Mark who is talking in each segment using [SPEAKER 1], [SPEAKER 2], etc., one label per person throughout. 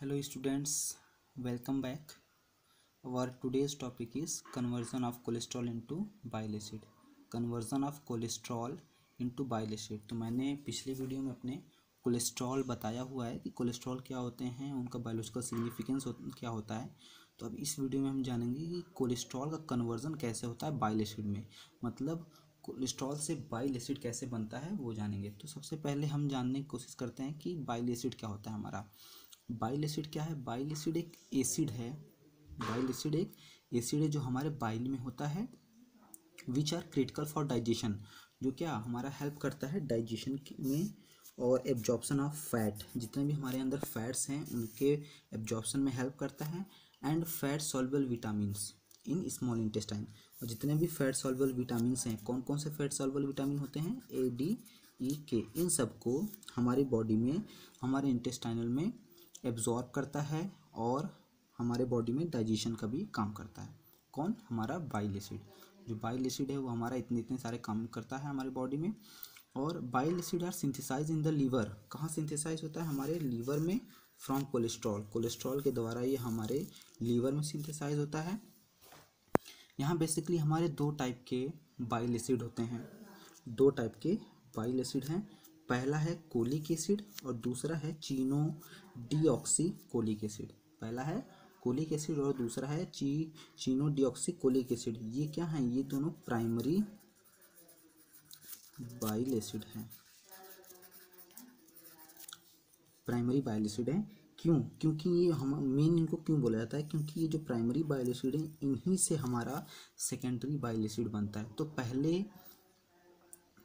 [SPEAKER 1] Hello students, welcome back. Our today's topic is conversion of cholesterol into bile acid. Conversion of cholesterol into bile acid. तो मैंने पिछली video में अपने cholesterol बताया हुआ है कि कोलेस्ट्रॉल क्या होते हैं, उनका बायोलॉजिकल सिग्निफिकेंस क्या होता है। तो अब इस वीडियो में हम जानेंगे कि कोलेस्ट्रॉल का कन्वर्जन कैसे होता है बाइल एसिड में, मतलब कोलेस्ट्रॉल से बाइल एसिड कैसे बनता है वो जानेंगे। तो सबसे पहले हम जानने की कोशिश करते हैं कि बाइल एसिड क्या होता है। हमारा बाइल एसिड क्या है? बाइल एसिड एक एसिड है। बाइल एसिड एक एसिड है जो हमारे बाइल में होता है, which are critical for digestion, जो क्या हमारा हेल्प करता है डाइजेशन में और एब्जॉर्प्शन ऑफ फैट। जितने भी हमारे अंदर फैट्स हैं उनके एब्जॉर्प्शन में हेल्प करता है। And fat soluble vitamins in small intestine, और जितने भी फैट सॉल्युबल विटामिन्स हैं, कौन कौन से फैट सॉल्युबल विटामिन होते हैं? ए, डी, ई, के। इन सबको हमारी बॉडी में, हमारे इंटेस्टाइनल में एब्जॉर्ब करता है और हमारे बॉडी में डाइजेशन का भी काम करता है। कौन? हमारा बाइल एसिड। जो बाइल एसिड है वो हमारा इतने इतने सारे काम करता है हमारे बॉडी में। और bile acid are synthesise in the liver. कहाँ सिंथेसाइज होता है? हमारे लीवर में, फ्रॉम कोलेस्ट्रॉल। कोलेस्ट्रॉल के द्वारा ये हमारे लीवर में सिंथेसाइज होता है। यहाँ बेसिकली हमारे दो टाइप के बाइल एसिड होते हैं। दो टाइप के बाइल एसिड हैं। पहला है कोलिक एसिड और दूसरा है चीनो डीऑक्सी कोलिक एसिड। पहला है कोलिक एसिड और दूसरा है चीनो डीऑक्सी कोलिक एसिड। ये क्या है? ये दोनों प्राइमरी बाइल एसिड हैं। प्राइमरी बाइल एसिड है। क्यों? क्योंकि ये हम मेन इनको क्यों बोला जाता है? क्योंकि ये जो प्राइमरी बाइल एसिड है इन्हीं से हमारा सेकेंडरी बाइल एसिड बनता है। तो पहले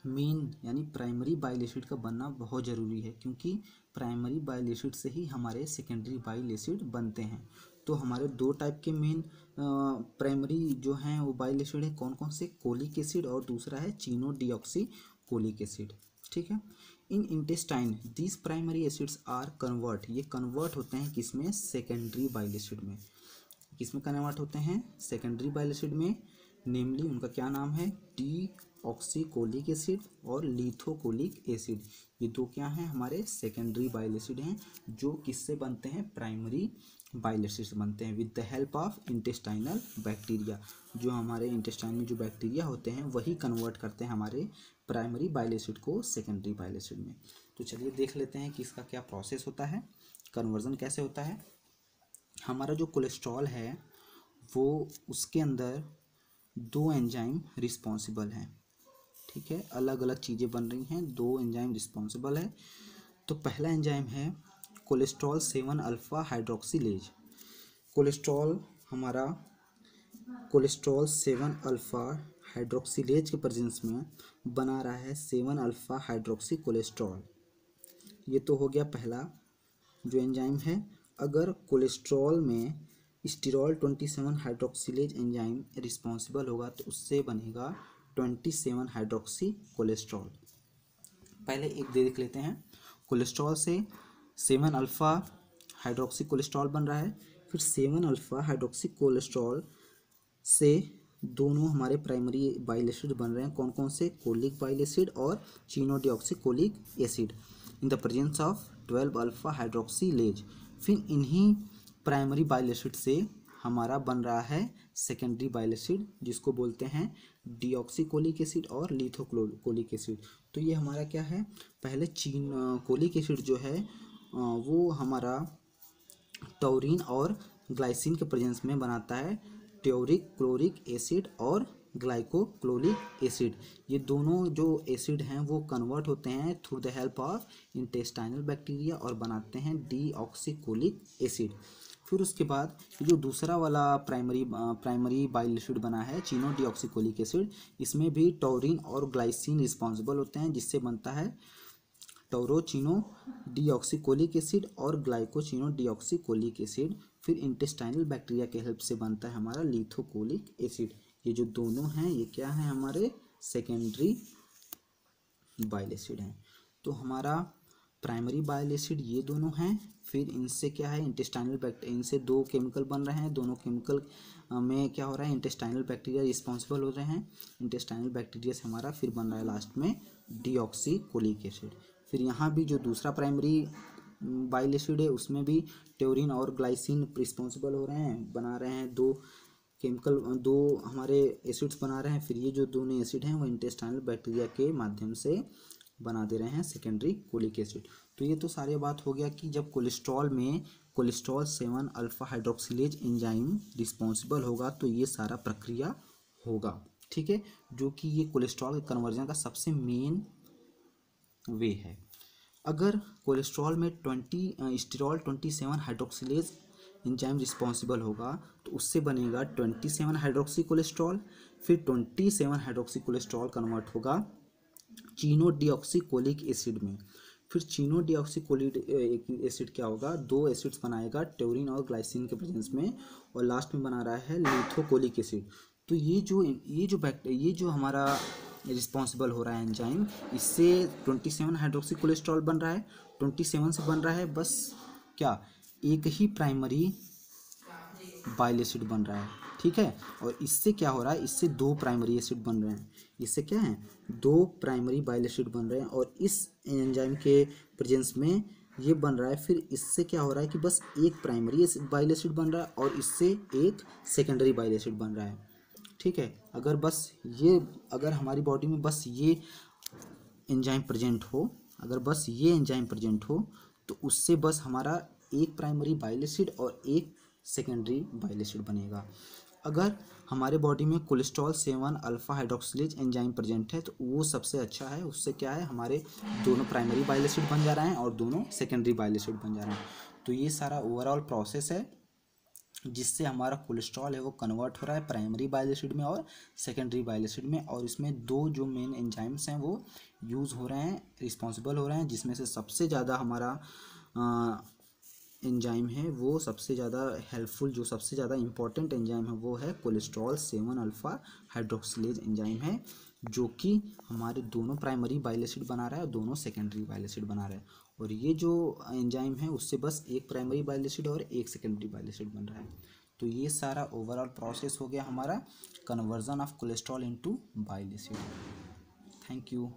[SPEAKER 1] मेन यानी प्राइमरी बाइल एसिड का बनना बहुत ज़रूरी है, क्योंकि प्राइमरी बाइल एसिड से ही हमारे सेकेंडरी बाइल एसिड बनते हैं। तो हमारे दो टाइप के मेन प्राइमरी जो हैं वो बाइल एसिड है। कौन कौन से? कोलिक एसिड और दूसरा है चीनो डीऑक्सी कोलिक एसिड। ठीक है। In intestine these primary acids are convert, ये कन्वर्ट होते हैं किसमें? सेकेंडरी बाइल एसिड में। किसमें कन्वर्ट होते हैं? सेकेंडरी बाइल एसिड में। नेमली उनका क्या नाम है? डी ऑक्सीकोलिक एसिड और लिथोकोलिक एसिड। ये दो क्या हैं? हमारे सेकेंडरी बाइल एसिड हैं, जो किससे बनते हैं? प्राइमरी बाइल एसिड से बनते हैं, with the help of intestinal bacteria. जो हमारे इंटेस्टाइन में जो बैक्टीरिया होते हैं वही कन्वर्ट करते हैं हमारे प्राइमरी बाइल एसिड को सेकेंडरी बाइल एसिड में। तो चलिए देख लेते हैं कि इसका क्या प्रोसेस होता है, कन्वर्जन कैसे होता है। हमारा जो कोलेस्ट्रॉल है वो, उसके अंदर दो एंजाइम रिस्पॉन्सिबल हैं। ठीक है, अलग अलग चीज़ें बन रही हैं, दो एंजाइम रिस्पॉन्सिबल है। तो पहला एंजाइम है कोलेस्ट्रॉल 7 अल्फा हाइड्रोक्सीलेज। कोलेस्ट्रॉल हमारा कोलेस्ट्रॉल 7 अल्फा हाइड्रोक्सीलेज के प्रेजेंस में बना रहा है 7 अल्फा हाइड्रोक्सी कोलेस्ट्रॉल। ये तो हो गया पहला जो एंजाइम है। अगर कोलेस्ट्रॉल में स्टीरॉल 27 हाइड्रोक्सीलेज एंजाइम रिस्पॉन्सिबल होगा तो उससे बनेगा 27 हाइड्रोक्सी कोलेस्ट्रॉल। पहले एक देख लेते हैं। कोलेस्ट्रॉल से 7 अल्फा हाइड्रोक्सी कोलेस्ट्रॉल बन रहा है, फिर 7 अल्फा हाइड्रोक्सी कोलेस्ट्रॉल से दोनों हमारे प्राइमरी बाइल एसिड बन रहे हैं। कौन कौन से? कोलिक बाइल एसिड और Chino deoxy colic acid in the presence of 12 alpha hydroxylase. फिर इन्हीं प्राइमरी बाइल एसिड से हमारा बन रहा है सेकेंडरी बाइल एसिड, जिसको बोलते हैं डीऑक्सीकोलिक एसिड और लिथोकोलिक एसिड। तो ये हमारा क्या है? पहले कोलिक एसिड जो है वो हमारा टॉरिन और ग्लाइसिन के प्रेजेंस में बनाता है ट्योरिक क्लोरिक एसिड और ग्लाइकोक्लोरिक एसिड। ये दोनों जो एसिड हैं वो कन्वर्ट होते हैं through the help of intestinal bacteria और बनाते हैं डीऑक्सीकोलिक एसिड। फिर उसके बाद जो दूसरा वाला प्राइमरी बाइल एसिड बना है चीनो डीऑक्सीकोलिक एसिड, इसमें भी टॉरिन और ग्लाइसिन रिस्पॉन्सिबल होते हैं, जिससे बनता है टोरोचिनो डीऑक्सीकोलिक एसिड और ग्लाइकोचिनो डीऑक्सीकोलिक एसिड। फिर इंटेस्टाइनल बैक्टीरिया के हेल्प से बनता है हमारा लिथोकोलिक एसिड। ये जो दोनों हैं ये क्या हैं? हमारे सेकेंडरी बाइल एसिड हैं। तो हमारा प्राइमरी बाइल एसिड ये दोनों हैं। फिर इनसे क्या है? इंटेस्टाइनल बैक्टीरिया, इनसे दो केमिकल बन रहे हैं। दोनों केमिकल में क्या हो रहा है? इंटेस्टाइनल बैक्टीरिया रिस्पॉन्सिबल हो रहे हैं। इंटेस्टाइनल बैक्टीरिया से हमारा फिर बन रहा है लास्ट में डीऑक्सीकोलिक एसिड। फिर यहाँ भी जो दूसरा प्राइमरी बाइल एसिड है उसमें भी ट्योरिन और ग्लाइसिन रिस्पॉन्सिबल हो रहे हैं, बना रहे हैं दो केमिकल, दो हमारे एसिड्स बना रहे हैं। फिर ये जो दोनों एसिड हैं वो इंटेस्टाइनल बैक्टीरिया के माध्यम से बना दे रहे हैं सेकेंडरी कोलिक एसिड। तो ये तो सारी बात हो गया कि जब कोलेस्ट्रॉल में cholesterol 7 alpha hydroxylase enzyme responsible होगा तो ये सारा प्रक्रिया होगा, ठीक है, जो कि ये कोलेस्ट्रॉल कन्वर्जन का सबसे मेन वे है। अगर कोलेस्ट्रॉल में 20 स्टिरॉल 27 हाइड्रोक्सिलेज एंजाइम रिस्पॉन्सिबल होगा तो उससे बनेगा 27 हाइड्रोक्सी कोलेस्ट्रॉल, फिर 27 हाइड्रोक्सी कोलेस्ट्रॉल कन्वर्ट होगा चीनो डीऑक्सीकोलिक एसिड में, फिर चीनो डीऑक्सीकोलिक एसिड क्या होगा, दो एसिड्स बनाएगा ट्योरिन और ग्लाइसिन के प्रेजेंस में, और लास्ट में बना रहा है लिथोकोलिक एसिड। तो ये जो हमारा रिस्पॉन्सिबल हो रहा है एंजाइम, इससे 27 हाइड्रोक्सी कोलेस्ट्रॉल बन रहा है, 27 से बन रहा है बस क्या, एक ही प्राइमरी बाइल एसिड बन रहा है, ठीक है। और इससे क्या हो रहा है, इससे दो प्राइमरी एसिड बन रहे हैं, इससे क्या है, दो प्राइमरी बाइल एसिड बन रहे हैं, और इस एंजाइम के प्रेजेंस में ये बन रहा है। फिर इससे क्या हो रहा है कि बस एक प्राइमरी बाइल एसिड बन रहा है और इससे एक सेकेंडरी बाइल एसिड बन रहा है, ठीक है। अगर हमारी बॉडी में बस ये एंजाइम प्रेजेंट हो, अगर बस ये एंजाइम प्रेजेंट हो तो उससे बस हमारा एक प्राइमरी बाइल एसिड और एक सेकेंडरी बाइल एसिड बनेगा। अगर हमारे बॉडी में cholesterol 7 alpha hydroxylase enzyme present है तो वो सबसे अच्छा है, उससे क्या है, हमारे दोनों प्राइमरी बाइल एसिड बन जा रहे हैं और दोनों सेकेंडरी बाइल एसिड बन जा रहे हैं। तो ये सारा ओवरऑल प्रोसेस है जिससे हमारा कोलेस्ट्रॉल है वो कन्वर्ट हो रहा है प्राइमरी बाइल एसिड में और सेकेंडरी बाइल एसिड में, और इसमें दो जो मेन एंजाइम्स हैं वो यूज़ हो रहे हैं, रिस्पॉन्सिबल हो रहे हैं, जिसमें से सबसे ज़्यादा हमारा एंजाइम है वो सबसे ज़्यादा हेल्पफुल, जो सबसे ज़्यादा इंपॉर्टेंट एंजाइम है वो है कोलेस्ट्रॉल 7 अल्फा हाइड्रोक्सिलेज एंजाइम है, जो कि हमारे दोनों प्राइमरी बाइल एसिड बना रहा है और दोनों सेकेंडरी बाइल एसिड बना रहा है। और ये जो एंजाइम है उससे बस एक प्राइमरी बाइल एसिड और एक सेकेंडरी बाइल एसिड बन रहा है। तो ये सारा ओवरऑल प्रोसेस हो गया हमारा conversion of cholesterol into bile acid. Thank you.